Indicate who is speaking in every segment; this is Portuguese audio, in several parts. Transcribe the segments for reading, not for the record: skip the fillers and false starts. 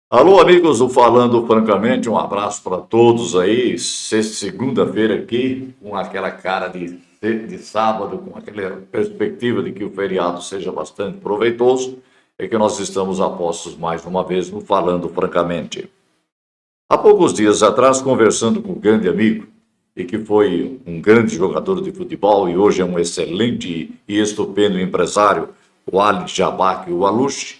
Speaker 1: Alô, amigos do Falando Francamente, um abraço para todos aí. Segunda-feira aqui, com aquela cara de sábado, com aquela perspectiva de que o feriado seja bastante proveitoso, é que nós estamos a postos mais uma vez no Falando Francamente. Há poucos dias atrás, conversando com um grande amigo, e que foi um grande jogador de futebol e hoje é um excelente e estupendo empresário, o Ali Jabak, o Aluche,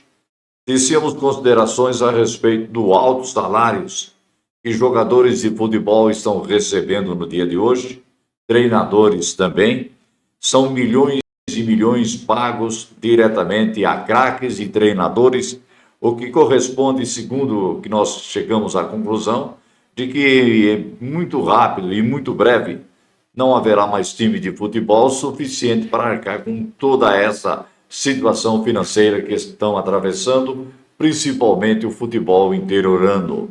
Speaker 1: tecíamos considerações a respeito do altos salários que jogadores de futebol estão recebendo no dia de hoje, treinadores também. São milhões e milhões pagos diretamente a craques e treinadores, o que corresponde, segundo o que nós chegamos à conclusão, de que é muito rápido e muito breve não haverá mais time de futebol suficiente para arcar com toda essa situação financeira que estão atravessando, principalmente o futebol interiorano.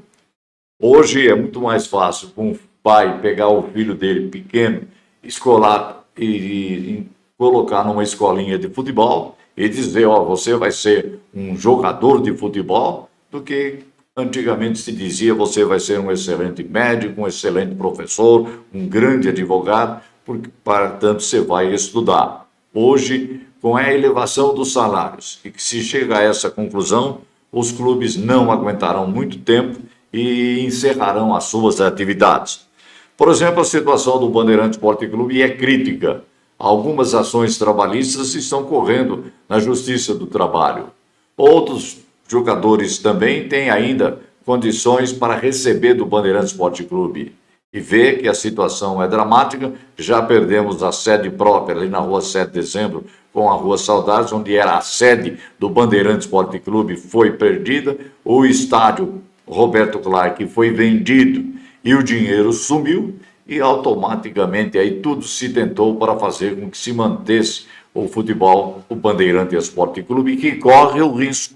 Speaker 1: Hoje é muito mais fácil para um pai pegar o filho dele pequeno, escolar e colocar numa escolinha de futebol e dizer, ó, você vai ser um jogador de futebol, do que antigamente se dizia, você vai ser um excelente médico, um excelente professor, um grande advogado, porque, para tanto, você vai estudar. Hoje, com a elevação dos salários, e que se chega a essa conclusão, os clubes não aguentarão muito tempo e encerrarão as suas atividades. Por exemplo, a situação do Bandeirante Esporte Clube é crítica. Algumas ações trabalhistas estão correndo na Justiça do Trabalho. Outros jogadores também têm ainda condições para receber do Bandeirante Esporte Clube. E vê que a situação é dramática. Já perdemos a sede própria ali na rua 7 de dezembro, com a Rua Saudades, onde era a sede do Bandeirante Esporte Clube, foi perdida. O estádio Roberto Clark foi vendido e o dinheiro sumiu, e automaticamente aí tudo se tentou para fazer com que se mantesse o futebol, o Bandeirante Esporte Clube, que corre o risco,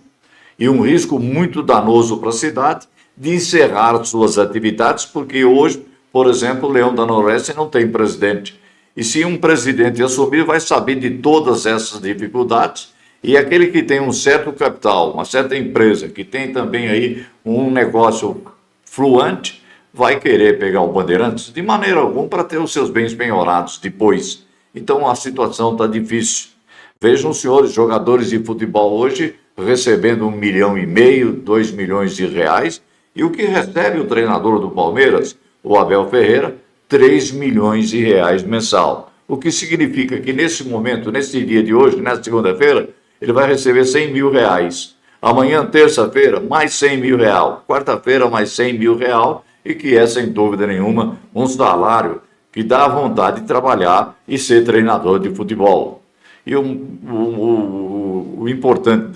Speaker 1: e um risco muito danoso para a cidade, de encerrar suas atividades, porque hoje, por exemplo, o Leão da Noroeste não tem presidente. E se um presidente assumir, vai saber de todas essas dificuldades, e aquele que tem um certo capital, uma certa empresa, que tem também aí um negócio fluente, vai querer pegar o Bandeirantes de maneira alguma para ter os seus bens penhorados depois. Então a situação está difícil. Vejam, senhores, jogadores de futebol hoje recebendo 1,5 milhão, 2 milhões de reais, e o que recebe o treinador do Palmeiras, o Abel Ferreira, 3 milhões de reais mensal. O que significa que nesse momento, nesse dia de hoje, nessa segunda-feira, ele vai receber 100 mil reais. Amanhã, terça-feira, mais 100 mil reais. Quarta-feira, mais 100 mil reais. E que é, sem dúvida nenhuma, um salário que dá vontade de trabalhar e ser treinador de futebol. E o importante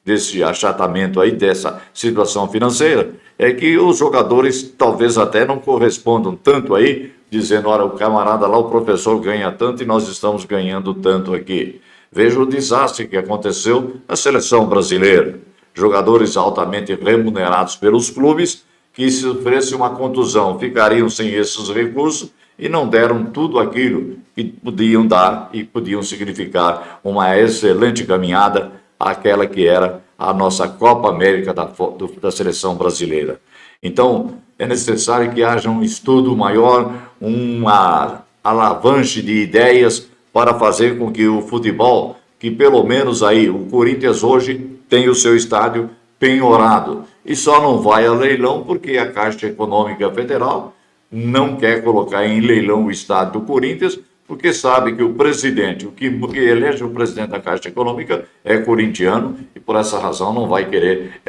Speaker 1: desse achatamento aí, dessa situação financeira, é que os jogadores talvez até não correspondam tanto aí, dizendo, olha, o camarada lá, o professor ganha tanto e nós estamos ganhando tanto aqui. Veja o desastre que aconteceu na seleção brasileira. Jogadores altamente remunerados pelos clubes, que se sofresse uma contusão ficariam sem esses recursos e não deram tudo aquilo que podiam dar e podiam significar uma excelente caminhada àquela que era a nossa Copa América da seleção brasileira. Então, é necessário que haja um estudo maior, uma alavanche de ideias para fazer com que o futebol, que pelo menos aí o Corinthians hoje tem o seu estádio penhorado, e só não vai a leilão porque a Caixa Econômica Federal não quer colocar em leilão o estádio do Corinthians, porque sabe que o presidente, o que elege o presidente da Caixa Econômica é corintiano, e por essa razão não vai querer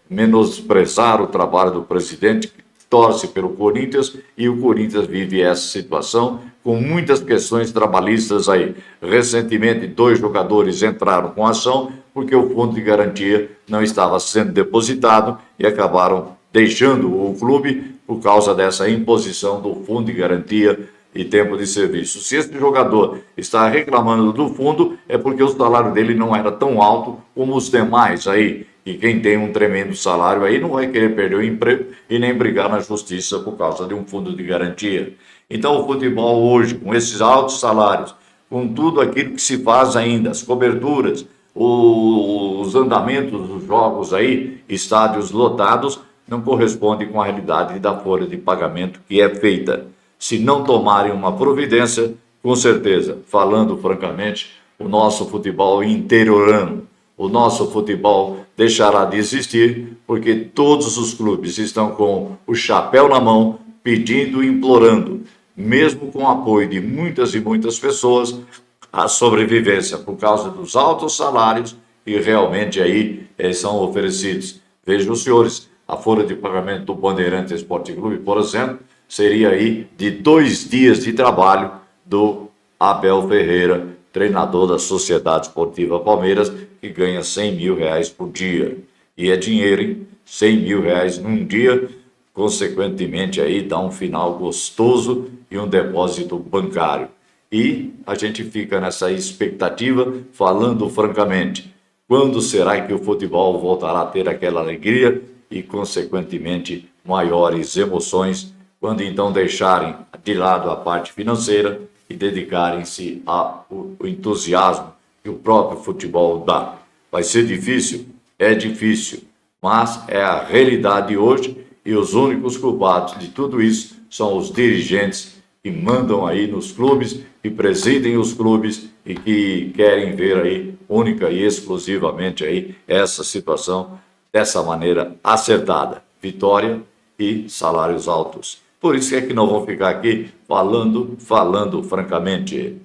Speaker 1: menosprezar o trabalho do presidente, que torce pelo Corinthians, e o Corinthians vive essa situação com muitas questões trabalhistas aí. Recentemente, 2 jogadores entraram com ação porque o fundo de garantia não estava sendo depositado e acabaram deixando o clube por causa dessa imposição do fundo de garantia e tempo de serviço. Se esse jogador está reclamando do fundo, é porque o salário dele não era tão alto como os demais aí. E quem tem um tremendo salário aí não vai querer perder o emprego e nem brigar na justiça por causa de um fundo de garantia. Então o futebol hoje, com esses altos salários, com tudo aquilo que se faz ainda, as coberturas, os andamentos dos jogos aí, estádios lotados, não correspondem com a realidade da folha de pagamento que é feita. Se não tomarem uma providência, com certeza, falando francamente, o nosso futebol interiorano, o nosso futebol deixará de existir, porque todos os clubes estão com o chapéu na mão, pedindo e implorando, mesmo com o apoio de muitas e muitas pessoas, a sobrevivência por causa dos altos salários que realmente aí são oferecidos. Vejam os senhores, a folha de pagamento do Bandeirantes Esporte Clube, por exemplo, seria aí de 2 dias de trabalho do Abel Ferreira, treinador da Sociedade Esportiva Palmeiras, que ganha 100 mil reais por dia. E é dinheiro, hein? 100 mil reais num dia, consequentemente aí dá um final gostoso e um depósito bancário. E a gente fica nessa expectativa, falando francamente, quando será que o futebol voltará a ter aquela alegria e, consequentemente, maiores emoções, quando então deixarem de lado a parte financeira e dedicarem-se ao entusiasmo que o próprio futebol dá. Vai ser difícil? É difícil, mas é a realidade hoje e os únicos culpados de tudo isso são os dirigentes que mandam aí nos clubes, que presidem os clubes e que querem ver aí única e exclusivamente aí essa situação dessa maneira acertada. Vitória e salários altos. Por isso é que não vou ficar aqui falando francamente.